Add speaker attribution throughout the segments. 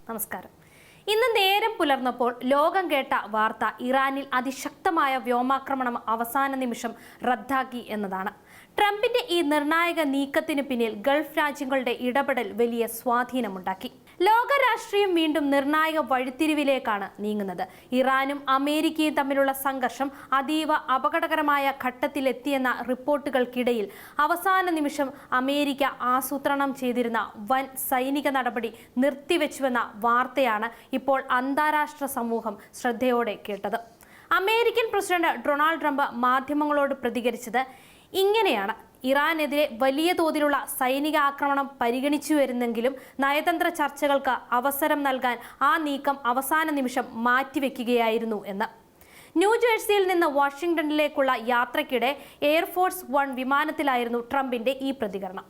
Speaker 1: നമസ്കാരം. ഇന്ന് നേരം പുലർന്നപ്പോൾ ലോകം കേട്ട വാർത്ത ഇറാനിൽ അതിശക്തമായ വ്യോമാക്രമണം അവസാന നിമിഷം റദ്ദാക്കി എന്നതാണ്. ട്രംപിന്റെ ഈ നിർണായക നീക്കത്തിന് പിന്നിൽ ഗൾഫ് രാജ്യങ്ങളുടെ ഇടപെടൽ വലിയ സ്വാധീനമുണ്ടാക്കി. ലോക രാഷ്ട്രീയം വീണ്ടും നിർണായക വഴിത്തിരിവിലേക്കാണ് നീങ്ങുന്നത്. ഇറാനും അമേരിക്കയും തമ്മിലുള്ള സംഘർഷം അതീവ അപകടകരമായ ഘട്ടത്തിലെത്തിയെന്ന റിപ്പോർട്ടുകൾക്കിടയിൽ അവസാന നിമിഷം അമേരിക്ക ആസൂത്രണം ചെയ്തിരുന്ന വൻ സൈനിക നടപടി നിർത്തിവെച്ചുവെന്ന വാർത്തയാണ് ഇപ്പോൾ അന്താരാഷ്ട്ര സമൂഹം ശ്രദ്ധയോടെ കേട്ടത്. അമേരിക്കൻ പ്രസിഡന്റ് ഡൊണാൾഡ് ട്രംപ് മാധ്യമങ്ങളോട് പ്രതികരിച്ചത് ഇങ്ങനെയാണ്: ഇറാനെതിരെ വലിയ തോതിലുള്ള സൈനിക ആക്രമണം പരിഗണിച്ചു വരുന്നെങ്കിലും നയതന്ത്ര ചർച്ചകൾക്ക് അവസരം നൽകാൻ ആ നീക്കം അവസാന നിമിഷം മാറ്റിവെക്കുകയായിരുന്നു എന്ന്. ന്യൂജേഴ്സിയിൽ നിന്ന് വാഷിംഗ്ടണിലേക്കുള്ള യാത്രയ്ക്കിടെ എയർഫോഴ്സ് 1 വിമാനത്തിലായിരുന്നു ട്രംപിന്റെ ഈ പ്രതികരണം.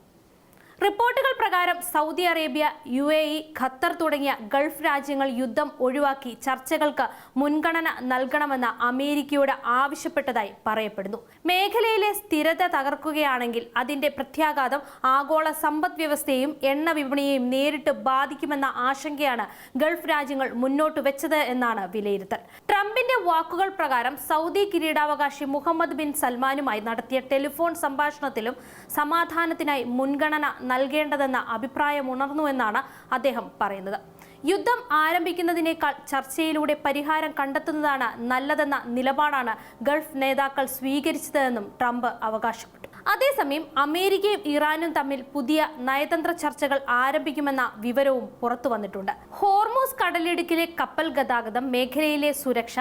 Speaker 1: റിപ്പോർട്ടുകൾ പ്രകാരം സൗദി അറേബ്യ, UAE, ഖത്തർ തുടങ്ങിയ ഗൾഫ് രാജ്യങ്ങൾ യുദ്ധം ഒഴിവാക്കി ചർച്ചകൾക്ക് മുൻഗണന നൽകണമെന്ന് അമേരിക്കയോട് ആവശ്യപ്പെട്ടതായി പറയപ്പെടുന്നു. മേഖലയിലെ സ്ഥിരത തകർക്കുകയാണെങ്കിൽ അതിന്റെ പ്രത്യാഘാതം ആഗോള സമ്പദ് വ്യവസ്ഥയെയും എണ്ണ വിപണിയെയും നേരിട്ട് ബാധിക്കുമെന്ന ആശങ്കയാണ് ഗൾഫ് രാജ്യങ്ങൾ മുന്നോട്ട് വെച്ചത് എന്നാണ് വിലയിരുത്തൽ. ട്രംപിന്റെ വാക്കുകൾ പ്രകാരം സൗദി കിരീടാവകാശി മുഹമ്മദ് ബിൻ സൽമാനുമായി നടത്തിയ ടെലിഫോൺ സംഭാഷണത്തിലും സമാധാനത്തിനായി മുൻഗണന നൽകേണ്ടതെന്ന അഭിപ്രായമുണർന്നുവെന്നാണ് അദ്ദേഹം പറയുന്നത്. യുദ്ധം ആരംഭിക്കുന്നതിനേക്കാൾ ചർച്ചയിലൂടെ പരിഹാരം കണ്ടെത്തുന്നതാണ് നല്ലതെന്ന നിലപാടാണ് ഗൾഫ് നേതാക്കൾ സ്വീകരിച്ചതെന്നും ട്രംപ് അവകാശപ്പെട്ടു. അതേസമയം അമേരിക്കയും ഇറാനും തമ്മിൽ പുതിയ നയതന്ത്ര ചർച്ചകൾ ആരംഭിക്കുമെന്ന വിവരവും പുറത്തു വന്നിട്ടുണ്ട്. ഹോർമൂസ് കടലിടുക്കിലെ കപ്പൽ ഗതാഗതം, മേഖലയിലെ സുരക്ഷ,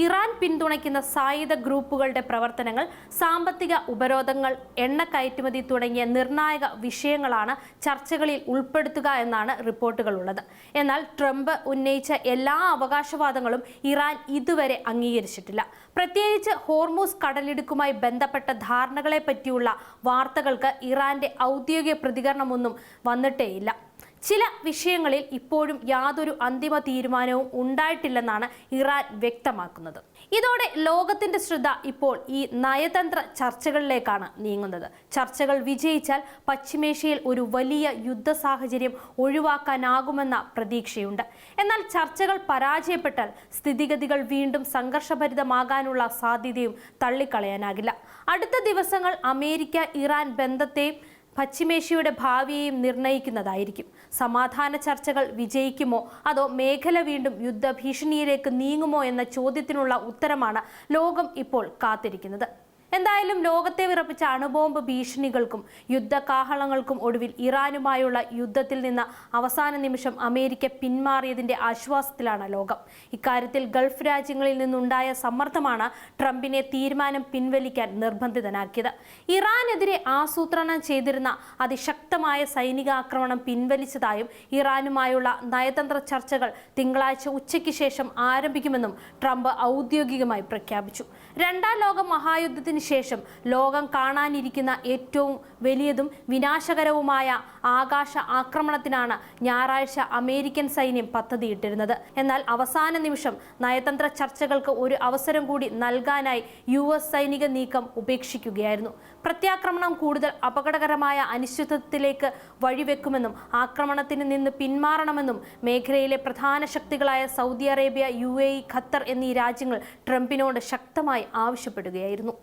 Speaker 1: ഇറാൻ പിന്തുണയ്ക്കുന്ന സായുധ ഗ്രൂപ്പുകളുടെ പ്രവർത്തനങ്ങൾ, സാമ്പത്തിക ഉപരോധങ്ങൾ, എണ്ണ കയറ്റുമതി തുടങ്ങിയ നിർണായക വിഷയങ്ങളാണ് ചർച്ചകളിൽ ഉൾപ്പെടുത്തുക എന്നാണ് റിപ്പോർട്ടുകളുള്ളത്. എന്നാൽ ട്രംപ് ഉന്നയിച്ച എല്ലാ അവകാശവാദങ്ങളും ഇറാൻ ഇതുവരെ അംഗീകരിച്ചിട്ടില്ല. പ്രത്യേകിച്ച് ഹോർമൂസ് കടലിടുക്കുമായി ബന്ധപ്പെട്ട ധാരണകളെ പറ്റിയുള്ള വാർത്തകൾക്ക് ഇറാന്റെ ഔദ്യോഗിക പ്രതികരണമൊന്നും വന്നിട്ടേയില്ല. ചില വിഷയങ്ങളിൽ ഇപ്പോഴും യാതൊരു അന്തിമ തീരുമാനവും ഉണ്ടായിട്ടില്ലെന്നാണ് ഇറാൻ വ്യക്തമാക്കുന്നത്. ഇതോടെ ലോകത്തിന്റെ ശ്രദ്ധ ഇപ്പോൾ ഈ നയതന്ത്ര ചർച്ചകളിലേക്കാണ് നീങ്ങുന്നത്. ചർച്ചകൾ വിജയിച്ചാൽ പശ്ചിമേഷ്യയിൽ ഒരു വലിയ യുദ്ധ സാഹചര്യം ഒഴിവാക്കാനാകുമെന്ന പ്രതീക്ഷയുണ്ട്. എന്നാൽ ചർച്ചകൾ പരാജയപ്പെട്ടാൽ സ്ഥിതിഗതികൾ വീണ്ടും സംഘർഷഭരിതമാകാനുള്ള സാധ്യതയും തള്ളിക്കളയാനാകില്ല. അടുത്ത ദിവസങ്ങൾ അമേരിക്ക ഇറാൻ ബന്ധത്തെയും പശ്ചിമേഷ്യയുടെ ഭാവിയെയും നിർണയിക്കുന്നതായിരിക്കും. സമാധാന ചർച്ചകൾ വിജയിക്കുമോ അതോ മേഖല വീണ്ടും യുദ്ധഭീഷണിയിലേക്ക് നീങ്ങുമോ എന്ന ചോദ്യത്തിനുള്ള ഉത്തരമാണ് ലോകം ഇപ്പോൾ കാത്തിരിക്കുന്നത്. എന്തായാലും ലോകത്തെ വിറപ്പിച്ച അണുബോംബ് ഭീഷണികൾക്കും യുദ്ധകാഹളങ്ങൾക്കും ഒടുവിൽ ഇറാനുമായുള്ള യുദ്ധത്തിൽ നിന്ന് അവസാന നിമിഷം അമേരിക്ക പിന്മാറിയതിന്റെ ആശ്വാസത്തിലാണ് ലോകം. ഇക്കാര്യത്തിൽ ഗൾഫ് രാജ്യങ്ങളിൽ നിന്നുണ്ടായ സമ്മർദ്ദമാണ് ട്രംപിനെ തീരുമാനം പിൻവലിക്കാൻ നിർബന്ധിതനാക്കിയത്. ഇറാനെതിരെ ആസൂത്രണം ചെയ്തിരുന്ന അതിശക്തമായ സൈനികാക്രമണം പിൻവലിച്ചതായും ഇറാനുമായുള്ള നയതന്ത്ര ചർച്ചകൾ തിങ്കളാഴ്ച ഉച്ചയ്ക്ക് ശേഷം ആരംഭിക്കുമെന്നും ട്രംപ് ഔദ്യോഗികമായി പ്രഖ്യാപിച്ചു. രണ്ടാം ലോക മഹായുദ്ധത്തിന് ശേഷം ലോകം കാണാനിരിക്കുന്ന ഏറ്റവും വലിയതും വിനാശകരവുമായ ആകാശ ആക്രമണത്തിനാണ് ഞായറാഴ്ച അമേരിക്കൻ സൈന്യം പദ്ധതിയിട്ടിരുന്നത്. എന്നാൽ അവസാന നിമിഷം നയതന്ത്ര ചർച്ചകൾക്ക് ഒരു അവസരം കൂടി നൽകാനായി US സൈനിക നീക്കം ഉപേക്ഷിക്കുകയായിരുന്നു. പ്രത്യാക്രമണം കൂടുതൽ അപകടകരമായ അനിശ്ചിതത്വത്തിലേക്ക് വഴിവെക്കുമെന്നും ആക്രമണത്തിന് നിന്ന് പിന്മാറണമെന്നും മേഖലയിലെ പ്രധാന ശക്തികളായ സൗദി അറേബ്യ, UAE, ഖത്തർ എന്നീ രാജ്യങ്ങൾ ട്രംപിനോട് ശക്തമായി ആവശ്യപ്പെടുകയായിരുന്നു.